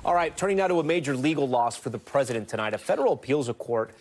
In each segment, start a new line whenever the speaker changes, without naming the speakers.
All right, turning now to a major legal loss for the president tonight. A federal appeals court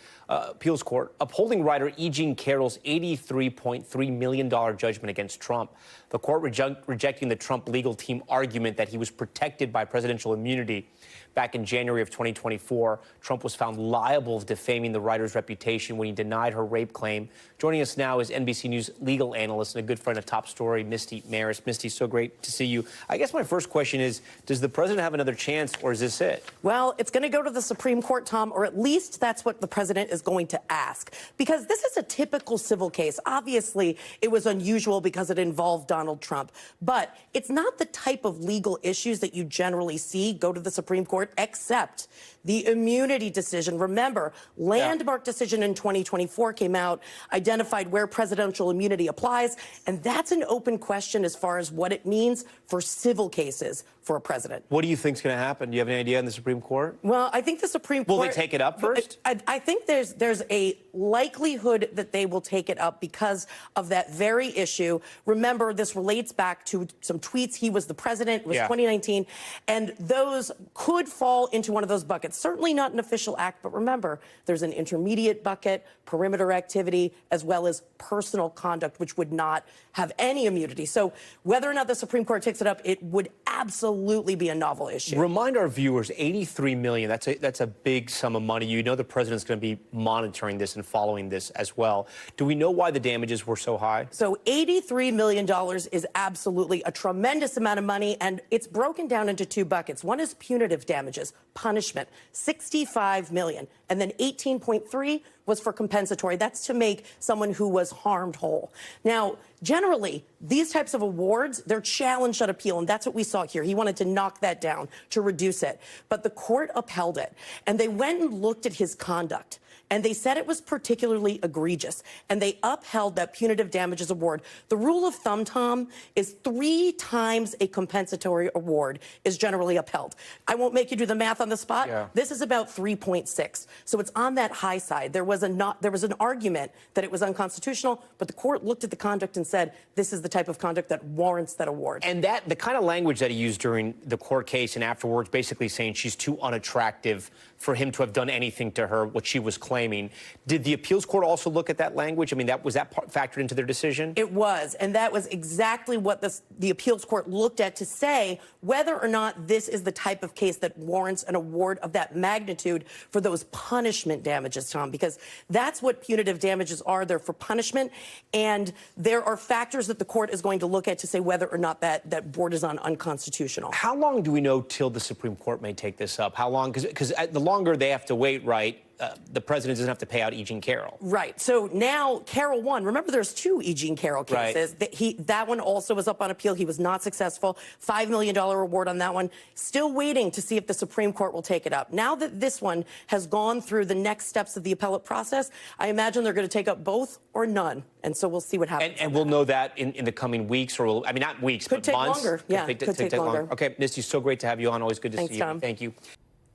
upholding writer E. Jean Carroll's $83.3 million judgment against Trump. The court rejecting the Trump legal team argument that he was protected by presidential immunity. Back in January of 2024, Trump was found liable of defaming the writer's reputation when he denied her rape claim. Joining us now is NBC News legal analyst and a good friend of Top Story, Misty Marris. Misty, so great to see you. I guess my first question is, does the president have another chance, or is this it?
Well, it's going to go to the Supreme Court, Tom, or at least that's what the president is going to ask. Because this is a typical civil case. Obviously, it was unusual because it involved Donald Trump. But it's not the type of legal issues that you generally see go to the Supreme Court, except the immunity decision. Remember, landmark decision in 2024 came out, identified where presidential immunity applies, and that's an open question as far as what it means for civil cases for a president.
What do you think is going to happen? Do you have any idea in the Supreme Court?
Well, I think the Supreme Court...
Will they take it up first?
I think there's a likelihood that they will take it up because of that very issue. Remember, this relates back to some tweets. He was the president. It was 2019. And those could fall into one of those buckets. Certainly not an official act, but remember, there's an intermediate bucket, perimeter activity, as well as personal conduct, which would not have any immunity. So whether or not the Supreme Court takes it up, it would absolutely be a novel issue.
Remind our viewers, $83 million, that's a big sum of money. You know the president's going to be monitoring this and following this as well. Do we know why the damages were so high?
So $83 million is absolutely a tremendous amount of money, and it's broken down into two buckets. One is punitive damages, punishment, $65 million, and then 18.3 was for compensatory. That's to make someone who was harmed whole. Now, generally, these types of awards, they're challenged at appeal, and that's what we saw here. He wanted to knock that down, to reduce it. But the court upheld it, and they went and looked at his conduct, and they said it was particularly egregious, and they upheld that punitive damages award. The rule of thumb, Tom, is 3 times a compensatory award is generally upheld. I won't make you do the math on the spot. This is about 3.6, so it's on that high side. There was an argument that it was unconstitutional, but the court looked at the conduct and said this is the type of conduct that warrants that award.
And the kind of language that he used during the court case and afterwards, basically saying she's too unattractive for him to have done anything to her, what she was claiming. Did the appeals court also look at that language? I mean, was that factored into their decision?
It was, and that was exactly what the appeals court looked at to say whether or not this is the type of case that warrants an award of that magnitude for those punishment damages, Tom, because that's what punitive damages are. They're for punishment, and there are factors that the court is going to look at to say whether or not that borders on unconstitutional.
How long do we know till the Supreme Court may take this up? How long? Because the longer they have to wait, right, the president doesn't have to pay out E. Jean Carroll.
Right. So now Carroll won. Remember, there's 2 E. Jean Carroll cases. Right. That one also was up on appeal. He was not successful. $5 million reward on that one. Still waiting to see if the Supreme Court will take it up. Now that this one has gone through the next steps of the appellate process, I imagine they're going to take up both or none. And so we'll see what happens.
And we'll know that in the coming weeks, or I mean, not weeks,
but months. Could take longer. Yeah, could take longer.
Okay, Misty, so great to have you on. Always good to see you.
Tom.
Thank you.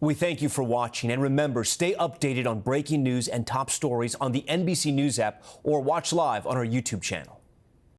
We thank you for watching, and remember, stay updated on breaking news and top stories on the NBC News app or watch live on our YouTube channel.